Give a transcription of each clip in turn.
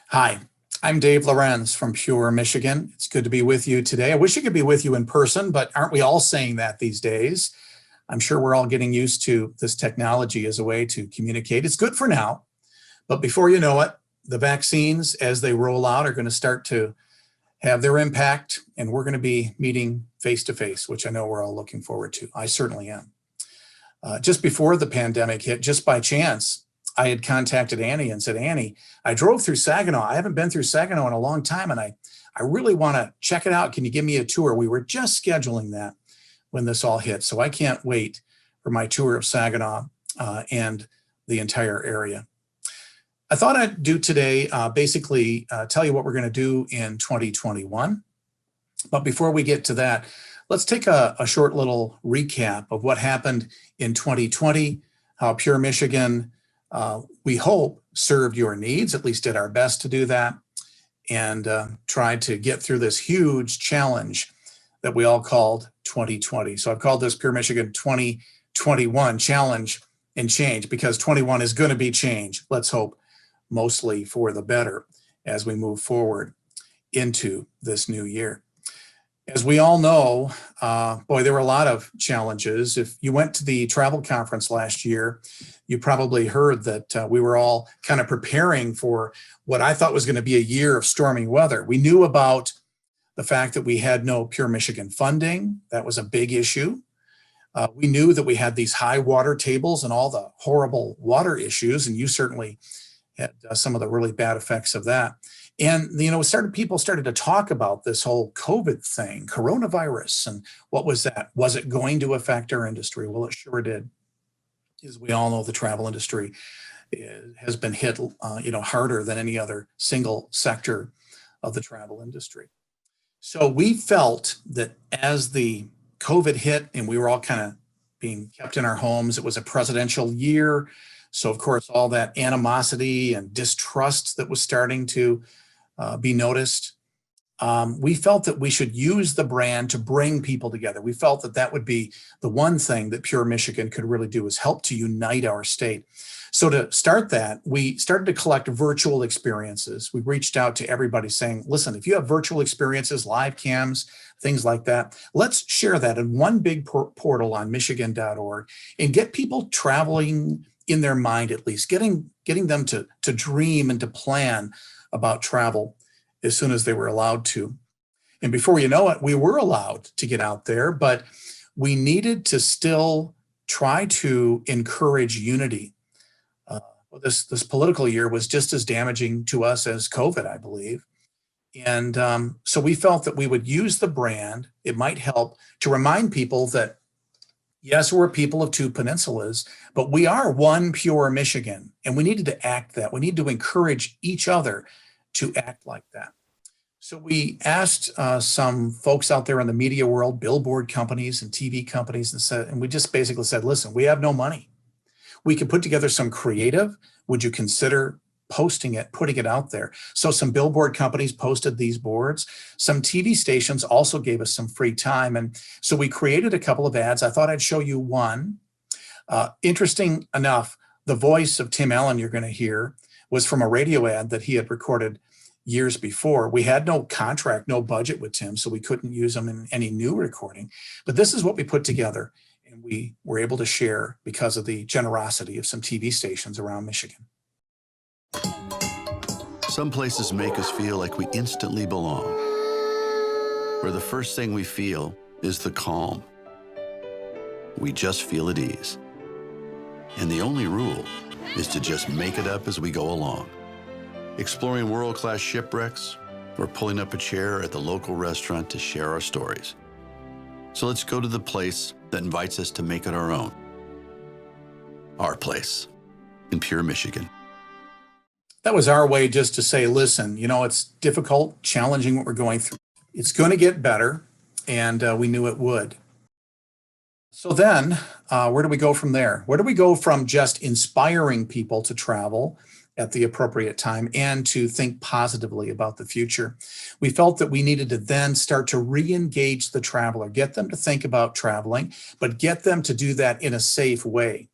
Hi, I'm Dave Lorenz from Pure, Michigan. It's good to be with you today. I wish I could be with you in person, but aren't we all saying that these days? I'm sure we're all getting used to this technology as a way to communicate. It's good for now, but before you know it, the vaccines, as they roll out, are going to start to have their impact, and we're going to be meeting face to face, which I know we're all looking forward to. I certainly am. Just before the pandemic hit, just by chance, I had contacted Annie and said, Annie, I drove through Saginaw. I haven't been through Saginaw in a long time, and I really want to check it out. Can you give me a tour? We were just scheduling that when this all hit. So I can't wait for my tour of Saginaw and the entire area. I thought I'd do today, basically tell you what we're going to do in 2021. But before we get to that, let's take a short little recap of what happened in 2020, how Pure Michigan, we hope, served your needs, at least did our best to do that, and tried to get through this huge challenge that we all called 2020. So I've called this Pure Michigan 2021 Challenge and Change, because 21 is going to be change. Let's hope mostly for the better as we move forward into this new year. As we all know, there were a lot of challenges. If you went to the travel conference last year, you probably heard that we were all kind of preparing for what I thought was going to be a year of stormy weather. We knew about the fact that we had no Pure Michigan funding. That was a big issue. We knew that we had these high water tables and all the horrible water issues, and you certainly had some of the really bad effects of that. And, people started to talk about this whole COVID thing, coronavirus, and what was that? Was it going to affect our industry? Well, it sure did. As we all know, the travel industry has been hit, harder than any other single sector of the travel industry. So we felt that as the COVID hit and we were all kind of being kept in our homes, it was a presidential year. So, of course, all that animosity and distrust that was starting to be noticed, we felt that we should use the brand to bring people together. We felt that that would be the one thing that Pure Michigan could really do, is help to unite our state. So to start that, we started to collect virtual experiences. We reached out to everybody saying, listen, if you have virtual experiences, live cams, things like that, let's share that in one big portal on michigan.org and get people traveling in their mind, at least getting them to dream and to plan about travel as soon as they were allowed to. And before you know it, we were allowed to get out there, but we needed to still try to encourage unity. This political year was just as damaging to us as COVID, I believe. And so we felt that we would use the brand. It might help to remind people that, yes, we're people of two peninsulas, but we are one Pure Michigan, and we needed to act that. We need to encourage each other to act like that. So we asked some folks out there in the media world, billboard companies and TV companies, and we just basically said, listen, we have no money. We could put together some creative. Would you consider posting it, putting it out there? So some billboard companies posted these boards. Some TV stations also gave us some free time. And so we created a couple of ads. I thought I'd show you one. Interesting enough, the voice of Tim Allen you're going to hear was from a radio ad that he had recorded years before. We had no contract, no budget with Tim, so we couldn't use him in any new recording. But this is what we put together, and we were able to share because of the generosity of some TV stations around Michigan. Some places make us feel like we instantly belong, where the first thing we feel is the calm. We just feel at ease. And the only rule is to just make it up as we go along. Exploring world-class shipwrecks or pulling up a chair at the local restaurant to share our stories. So let's go to the place that invites us to make it our own. Our place in Pure, Michigan. That was our way just to say, listen, it's difficult, challenging what we're going through. It's going to get better, and we knew it would. So then, where do we go from there? Where do we go from just inspiring people to travel at the appropriate time and to think positively about the future? We felt that we needed to then start to re-engage the traveler, get them to think about traveling, but get them to do that in a safe way.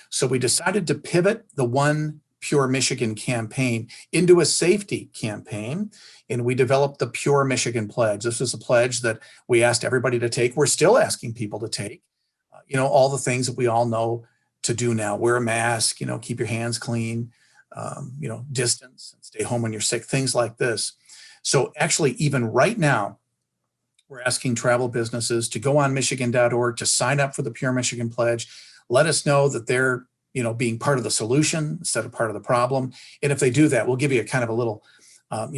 So we decided to pivot the one Pure Michigan campaign into a safety campaign. And we developed the Pure Michigan Pledge. This is a pledge that we asked everybody to take. We're still asking people to take, all the things that we all know to do now. Wear a mask, keep your hands clean, distance, stay home when you're sick, things like this. So actually, even right now, we're asking travel businesses to go on Michigan.org to sign up for the Pure Michigan Pledge. Let us know that they're, being part of the solution instead of part of the problem. And if they do that, we'll give you a kind of a little, a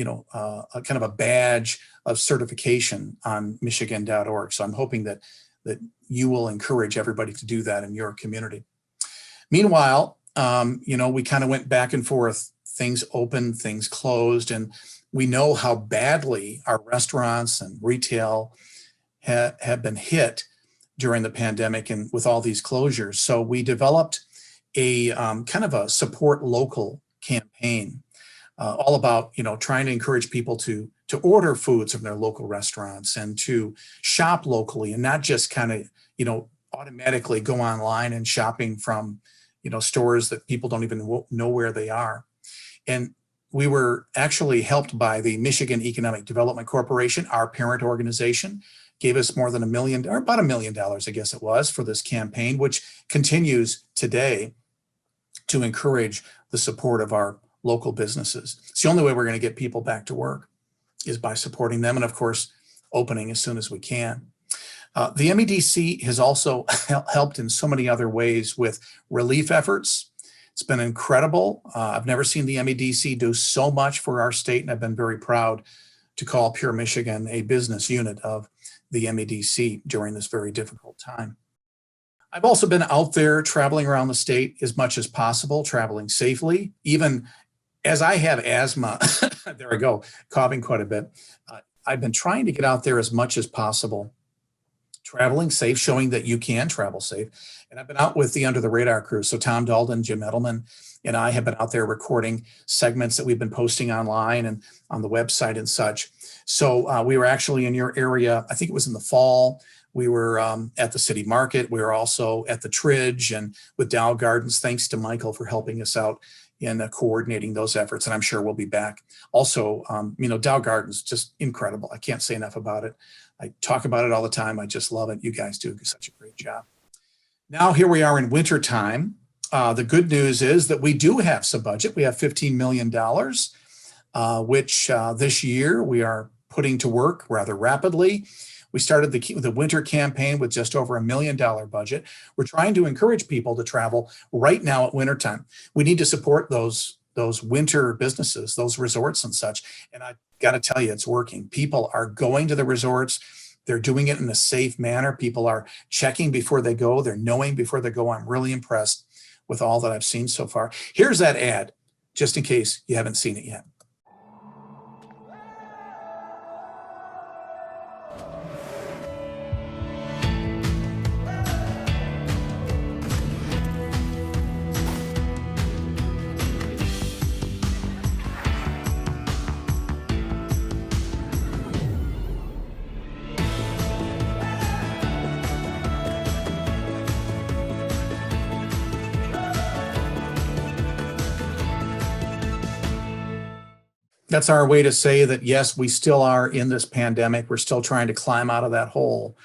kind of a badge of certification on Michigan.org. So I'm hoping that you will encourage everybody to do that in your community. Meanwhile, we kind of went back and forth. Things opened, things closed, and we know how badly our restaurants and retail have been hit during the pandemic and with all these closures. So we developed a kind of a support local campaign, all about trying to encourage people to order foods from their local restaurants and to shop locally and not just kind of automatically go online and shopping from stores that people don't even know where they are. And we were actually helped by the Michigan Economic Development Corporation, our parent organization, gave us more than about $1 million, I guess it was, for this campaign, which continues today to encourage the support of our local businesses. It's the only way we're going to get people back to work is by supporting them and, of course, opening as soon as we can. The MEDC has also helped in so many other ways with relief efforts. It's been incredible. I've never seen the MEDC do so much for our state, and I've been very proud to call Pure Michigan a business unit of the MEDC during this very difficult time. I've also been out there traveling around the state as much as possible, traveling safely, even as I have asthma. There I go, coughing quite a bit. I've been trying to get out there as much as possible, traveling safe, showing that you can travel safe. And I've been out with the Under the Radar crew. So Tom Dalton, Jim Edelman, and I have been out there recording segments that we've been posting online and on the website and such. So we were actually in your area, I think it was in the fall. We were at the city market. We were also at the Tridge and with Dow Gardens. Thanks to Michael for helping us out in coordinating those efforts. And I'm sure we'll be back. Also, Dow Gardens, just incredible. I can't say enough about it. I talk about it all the time. I just love it. You guys do such a great job. Now, here we are in wintertime. The good news is that we do have some budget. We have $15 million, which this year we are putting to work rather rapidly. We started the winter campaign with just over $1 million budget. We're trying to encourage people to travel right now at wintertime. We need to support those winter businesses, those resorts and such. And I got to tell you, it's working. People are going to the resorts. They're doing it in a safe manner. People are checking before they go. They're knowing before they go. I'm really impressed with all that I've seen so far. Here's that ad, just in case you haven't seen it yet. That's our way to say that, yes, we still are in this pandemic. We're still trying to climb out of that hole,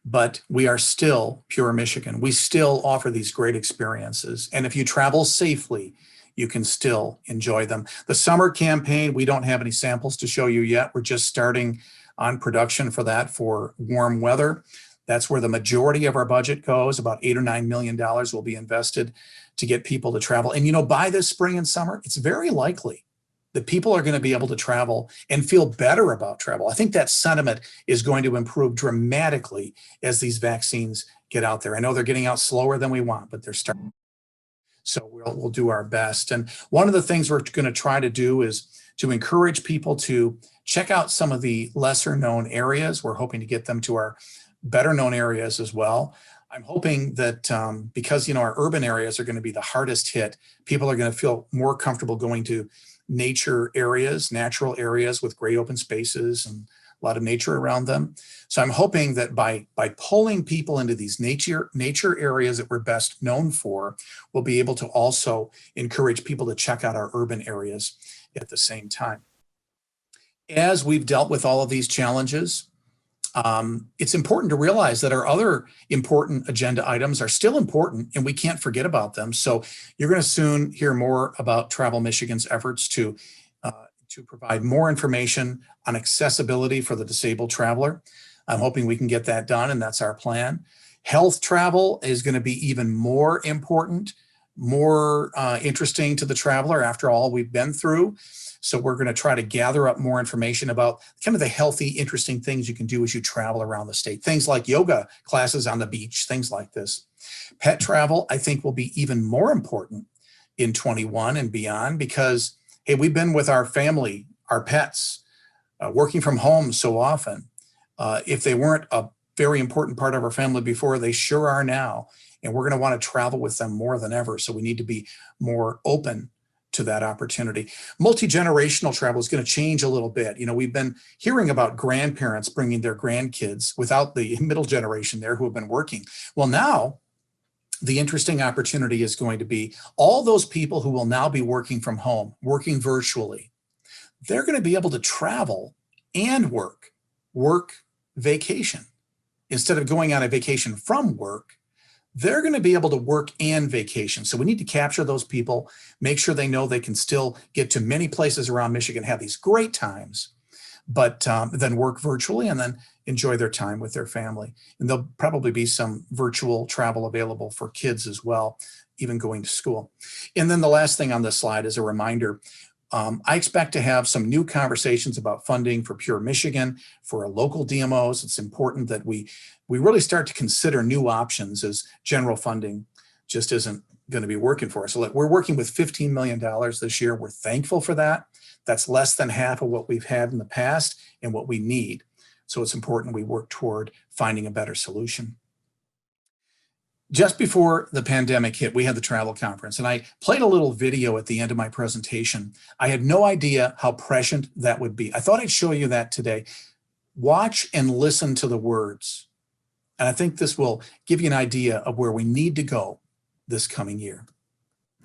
but we are still Pure Michigan. We still offer these great experiences. And if you travel safely, you can still enjoy them. The summer campaign, we don't have any samples to show you yet. We're just starting on production for that for warm weather. That's where the majority of our budget goes. About $8 or $9 million will be invested to get people to travel. And by this spring and summer, it's very likely that people are going to be able to travel and feel better about travel. I think that sentiment is going to improve dramatically as these vaccines get out there. I know they're getting out slower than we want, but they're starting. So we'll do our best. And one of the things we're going to try to do is to encourage people to check out some of the lesser known areas. We're hoping to get them to our better known areas as well. I'm hoping that because our urban areas are going to be the hardest hit, people are going to feel more comfortable going to nature areas, natural areas with great open spaces and a lot of nature around them. So I'm hoping that by pulling people into these nature areas that we're best known for, we'll be able to also encourage people to check out our urban areas at the same time. As we've dealt with all of these challenges, it's important to realize that our other important agenda items are still important and we can't forget about them. So you're going to soon hear more about Travel Michigan's efforts to provide more information on accessibility for the disabled traveler. I'm hoping we can get that done, and that's our plan. Health travel is going to be even more important, more interesting to the traveler after all we've been through. So we're going to try to gather up more information about kind of the healthy, interesting things you can do as you travel around the state. Things like yoga classes on the beach, things like this. Pet travel, I think, will be even more important in 21 and beyond because, hey, we've been with our family, our pets, working from home so often. If they weren't a very important part of our family before, they sure are now. And we're going to want to travel with them more than ever. So we need to be more open to that opportunity. Multi-generational travel is going to change a little bit. You know, we've been hearing about grandparents bringing their grandkids without the middle generation there who have been working. Well, now the interesting opportunity is going to be all those people who will now be working from home, working virtually. They're going to be able to travel and work vacation. Instead of going on a vacation from work, they're going to be able to work and vacation. So we need to capture those people, make sure they know they can still get to many places around Michigan, have these great times, but then work virtually and then enjoy their time with their family. And there'll probably be some virtual travel available for kids as well, even going to school. And then the last thing on this slide is a reminder. I expect to have some new conversations about funding for Pure Michigan, for our local DMOs. It's important that we really start to consider new options as general funding just isn't going to be working for us. So we're working with $15 million this year. We're thankful for that. That's less than half of what we've had in the past and what we need. So it's important we work toward finding a better solution. Just before the pandemic hit, we had the travel conference, and I played a little video at the end of my presentation. I had no idea how prescient that would be. I thought I'd show you that today. Watch and listen to the words. And I think this will give you an idea of where we need to go this coming year.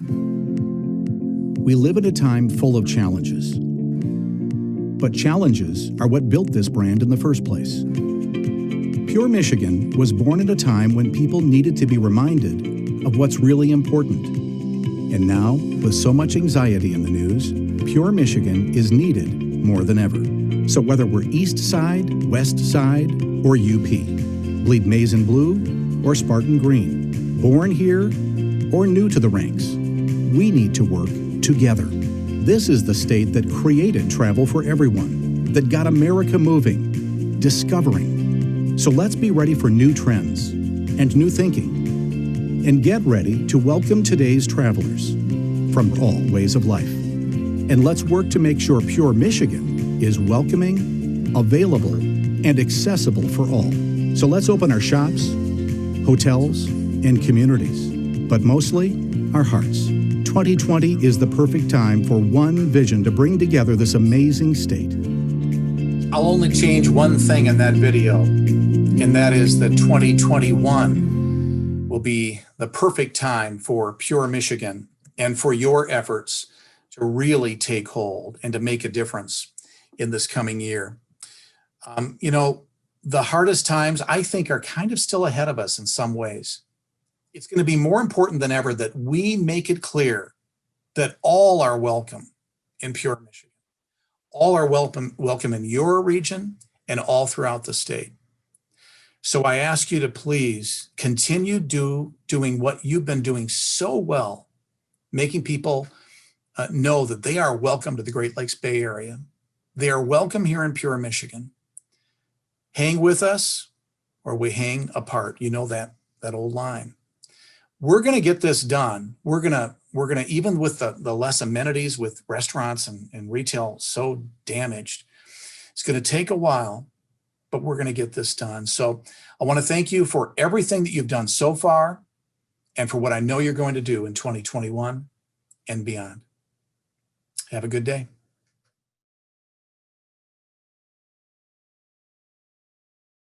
We live in a time full of challenges. But challenges are what built this brand in the first place. Pure Michigan was born at a time when people needed to be reminded of what's really important. And now, with so much anxiety in the news, Pure Michigan is needed more than ever. So whether we're East Side, West Side, or UP, bleed maize and blue or Spartan green, born here or new to the ranks, we need to work together. This is the state that created travel for everyone, that got America moving, discovering. So let's be ready for new trends and new thinking, and get ready to welcome today's travelers from all ways of life. And let's work to make sure Pure Michigan is welcoming, available, and accessible for all. So let's open our shops, hotels, and communities, but mostly our hearts. 2020 is the perfect time for one vision to bring together this amazing state. I'll only change one thing in that video, and that is that 2021 will be the perfect time for Pure Michigan and for your efforts to really take hold and to make a difference in this coming year. You know, the hardest times, I think, are kind of still ahead of us in some ways. It's going to be more important than ever that we make it clear that all are welcome in Pure Michigan. All are welcome in your region and all throughout the state. So I ask you to please continue doing what you've been doing so well, making people know that they are welcome to the Great Lakes Bay Area. They are welcome here in Pure Michigan. Hang with us or we hang apart. You know that old line. We're going to get this done. We're going to, even with the less amenities with restaurants and retail so damaged, it's going to take a while, but we're going to get this done. So I want to thank you for everything that you've done so far and for what I know you're going to do in 2021 and beyond. Have a good day.